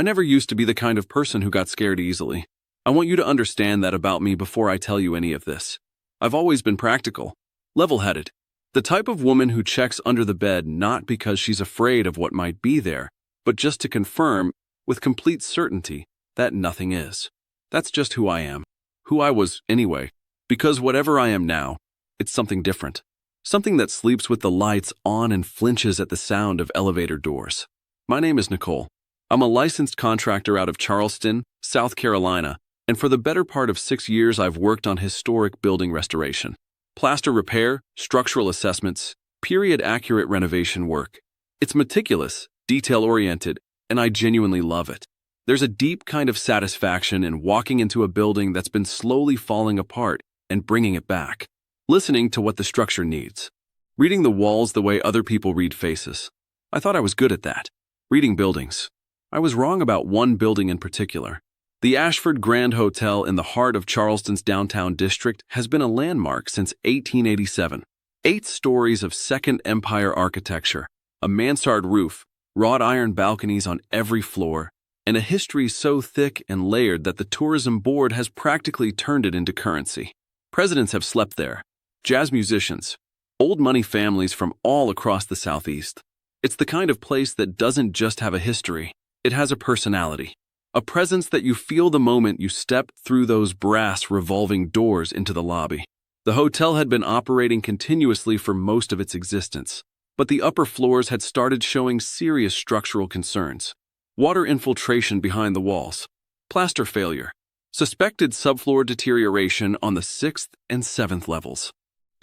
I never used to be the kind of person who got scared easily. I want you to understand that about me before I tell you any of this. I've always been practical, level-headed, the type of woman who checks under the bed not because she's afraid of what might be there, but just to confirm, with complete certainty, that nothing is. That's just who I am. Who I was, anyway. Because whatever I am now, it's something different. Something that sleeps with the lights on and flinches at the sound of elevator doors. My name is Nicole. I'm a licensed contractor out of Charleston, South Carolina, and for the better part of 6 years I've worked on historic building restoration. Plaster repair, structural assessments, period-accurate renovation work. It's meticulous, detail-oriented, and I genuinely love it. There's a deep kind of satisfaction in walking into a building that's been slowly falling apart and bringing it back. Listening to what the structure needs. Reading the walls the way other people read faces. I thought I was good at that. Reading buildings. I was wrong about one building in particular. The Ashford Grand Hotel in the heart of Charleston's downtown district has been a landmark since 1887. 8 stories of Second Empire architecture, a mansard roof, wrought iron balconies on every floor, and a history so thick and layered that the tourism board has practically turned it into currency. Presidents have slept there, jazz musicians, old money families from all across the Southeast. It's the kind of place that doesn't just have a history, it has a personality, a presence that you feel the moment you step through those brass revolving doors into the lobby. The hotel had been operating continuously for most of its existence, but the upper floors had started showing serious structural concerns. Water infiltration behind the walls, plaster failure, suspected subfloor deterioration on the 6th and 7th levels.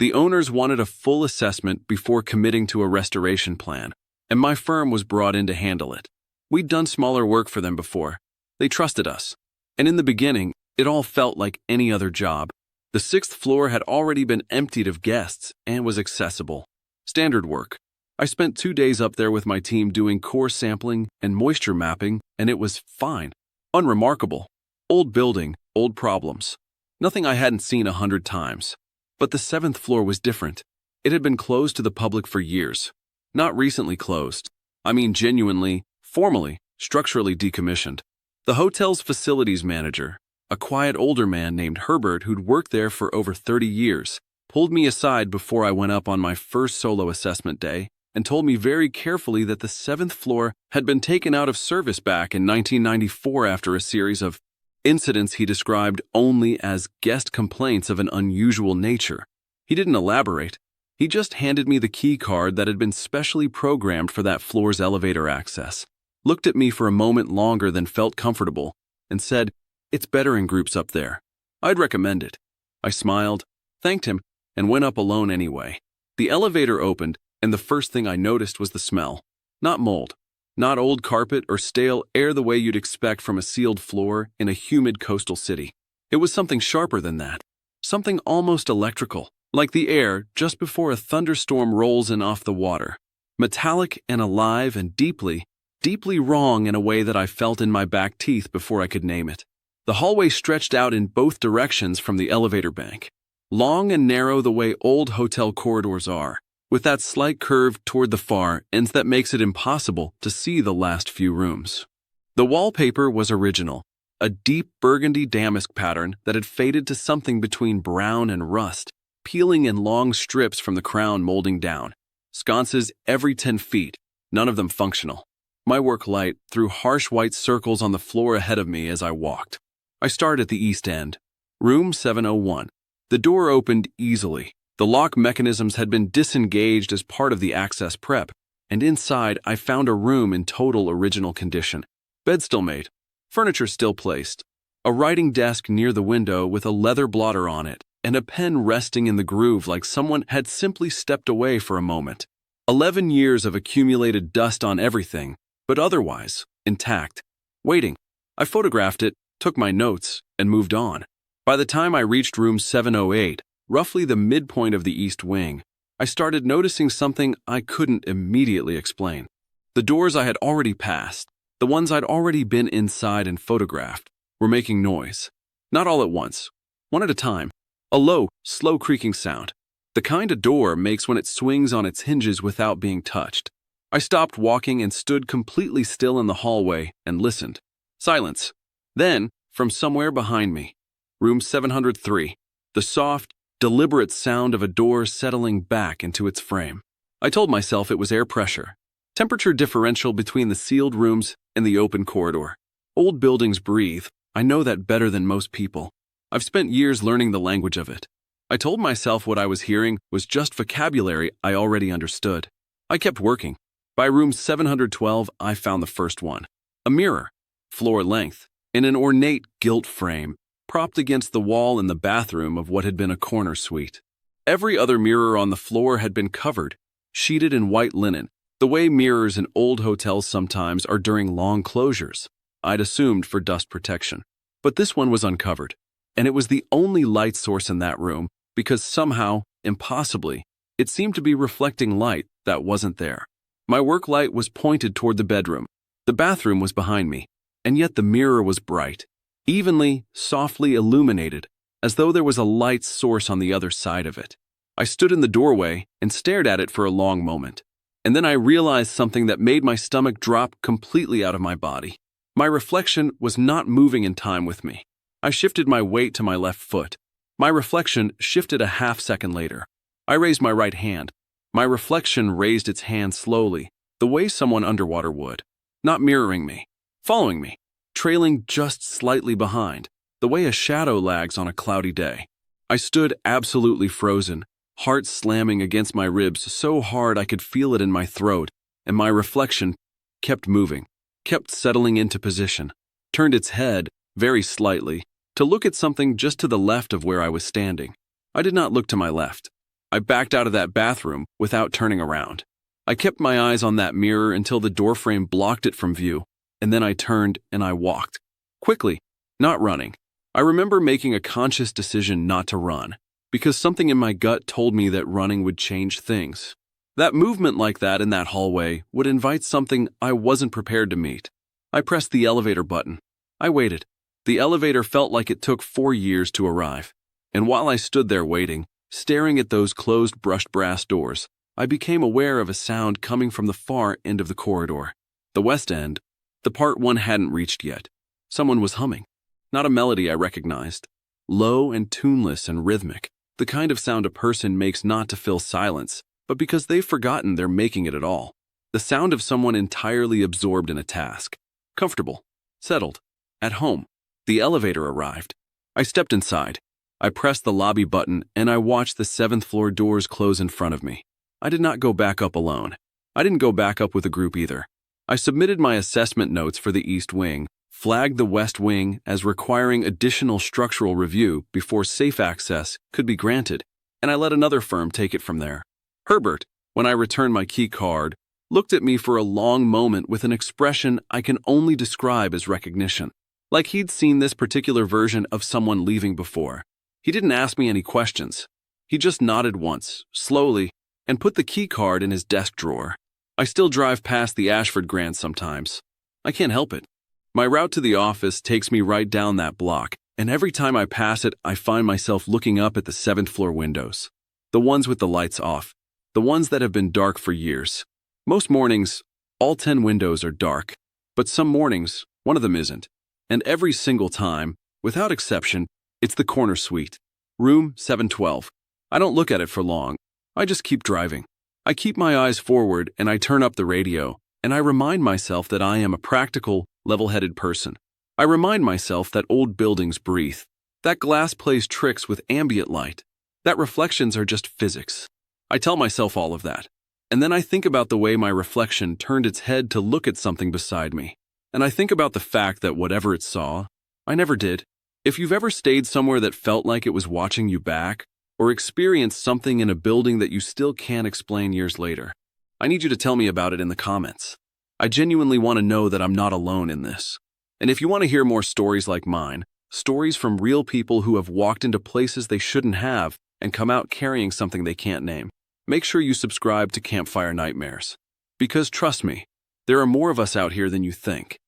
The owners wanted a full assessment before committing to a restoration plan, and my firm was brought in to handle it. We'd done smaller work for them before. They trusted us. And in the beginning, it all felt like any other job. The 6th floor had already been emptied of guests and was accessible. Standard work. I spent 2 days up there with my team doing core sampling and moisture mapping, and it was fine. Unremarkable. Old building, old problems. Nothing I hadn't seen 100 times. But the 7th floor was different. It had been closed to the public for years. Not recently closed. I mean genuinely, formally, structurally decommissioned. The hotel's facilities manager, a quiet older man named Herbert who'd worked there for over 30 years, pulled me aside before I went up on my first solo assessment day and told me very carefully that the 7th floor had been taken out of service back in 1994 after a series of incidents he described only as guest complaints of an unusual nature. He didn't elaborate. He just handed me the key card that had been specially programmed for that floor's elevator access, looked at me for a moment longer than felt comfortable, and said, "It's better in groups up there. I'd recommend it." I smiled, thanked him, and went up alone anyway. The elevator opened, and the first thing I noticed was the smell. Not mold. Not old carpet or stale air the way you'd expect from a sealed floor in a humid coastal city. It was something sharper than that. Something almost electrical, like the air just before a thunderstorm rolls in off the water. Metallic and alive and deeply, deeply wrong in a way that I felt in my back teeth before I could name it. The hallway stretched out in both directions from the elevator bank. Long and narrow the way old hotel corridors are, with that slight curve toward the far ends that makes it impossible to see the last few rooms. The wallpaper was original, a deep burgundy damask pattern that had faded to something between brown and rust, peeling in long strips from the crown molding down. Sconces every 10 feet, none of them functional. My work light threw harsh white circles on the floor ahead of me as I walked. I started at the east end. Room 701. The door opened easily. The lock mechanisms had been disengaged as part of the access prep, and inside I found a room in total original condition. Bed still made, furniture still placed, a writing desk near the window with a leather blotter on it, and a pen resting in the groove like someone had simply stepped away for a moment. 11 years of accumulated dust on everything, but otherwise intact. Waiting. I photographed it, took my notes, and moved on. By the time I reached room 708, roughly the midpoint of the east wing, I started noticing something I couldn't immediately explain. The doors I had already passed, the ones I'd already been inside and photographed, were making noise. Not all at once, one at a time. A low, slow creaking sound. The kind a door makes when it swings on its hinges without being touched. I stopped walking and stood completely still in the hallway and listened. Silence. Then, from somewhere behind me, room 703, the soft, deliberate sound of a door settling back into its frame. I told myself it was air pressure, temperature differential between the sealed rooms and the open corridor. Old buildings breathe. I know that better than most people. I've spent years learning the language of it. I told myself what I was hearing was just vocabulary I already understood. I kept working. By room 712, I found the first one. A mirror, floor length, in an ornate gilt frame, propped against the wall in the bathroom of what had been a corner suite. Every other mirror on the floor had been covered, sheeted in white linen, the way mirrors in old hotels sometimes are during long closures. I'd assumed for dust protection. But this one was uncovered, and it was the only light source in that room because somehow, impossibly, it seemed to be reflecting light that wasn't there. My work light was pointed toward the bedroom. The bathroom was behind me, and yet the mirror was bright, evenly, softly illuminated, as though there was a light source on the other side of it. I stood in the doorway and stared at it for a long moment, and then I realized something that made my stomach drop completely out of my body. My reflection was not moving in time with me. I shifted my weight to my left foot. My reflection shifted a half-second later. I raised my right hand. My reflection raised its hand slowly, the way someone underwater would, not mirroring me, following me, trailing just slightly behind, the way a shadow lags on a cloudy day. I stood absolutely frozen, heart slamming against my ribs so hard I could feel it in my throat, and my reflection kept moving, kept settling into position, turned its head, very slightly, to look at something just to the left of where I was standing. I did not look to my left. I backed out of that bathroom without turning around. I kept my eyes on that mirror until the doorframe blocked it from view, and then I turned and I walked. Quickly, not running. I remember making a conscious decision not to run, because something in my gut told me that running would change things. That movement like that in that hallway would invite something I wasn't prepared to meet. I pressed the elevator button. I waited. The elevator felt like it took 4 years to arrive. And while I stood there waiting, staring at those closed brushed brass doors, I became aware of a sound coming from the far end of the corridor. The west end, the part one hadn't reached yet. Someone was humming. Not a melody I recognized. Low and tuneless and rhythmic. The kind of sound a person makes not to fill silence, but because they've forgotten they're making it at all. The sound of someone entirely absorbed in a task. Comfortable. Settled. At home. The elevator arrived. I stepped inside. I pressed the lobby button and I watched the 7th floor doors close in front of me. I did not go back up alone. I didn't go back up with a group either. I submitted my assessment notes for the East Wing, flagged the West Wing as requiring additional structural review before safe access could be granted, and I let another firm take it from there. Herbert, when I returned my key card, looked at me for a long moment with an expression I can only describe as recognition, like he'd seen this particular version of someone leaving before. He didn't ask me any questions. He just nodded once, slowly, and put the key card in his desk drawer. I still drive past the Ashford Grand sometimes. I can't help it. My route to the office takes me right down that block, and every time I pass it, I find myself looking up at the 7th floor windows. The ones with the lights off. The ones that have been dark for years. Most mornings, all 10 windows are dark, but some mornings, one of them isn't. And every single time, without exception, it's the corner suite. Room 712. I don't look at it for long. I just keep driving. I keep my eyes forward and I turn up the radio, and I remind myself that I am a practical, level-headed person. I remind myself that old buildings breathe, that glass plays tricks with ambient light, that reflections are just physics. I tell myself all of that, and then I think about the way my reflection turned its head to look at something beside me, and I think about the fact that whatever it saw, I never did. If you've ever stayed somewhere that felt like it was watching you back, or experienced something in a building that you still can't explain years later, I need you to tell me about it in the comments. I genuinely want to know that I'm not alone in this. And if you want to hear more stories like mine, stories from real people who have walked into places they shouldn't have and come out carrying something they can't name, make sure you subscribe to Campfire Nightmares. Because trust me, there are more of us out here than you think.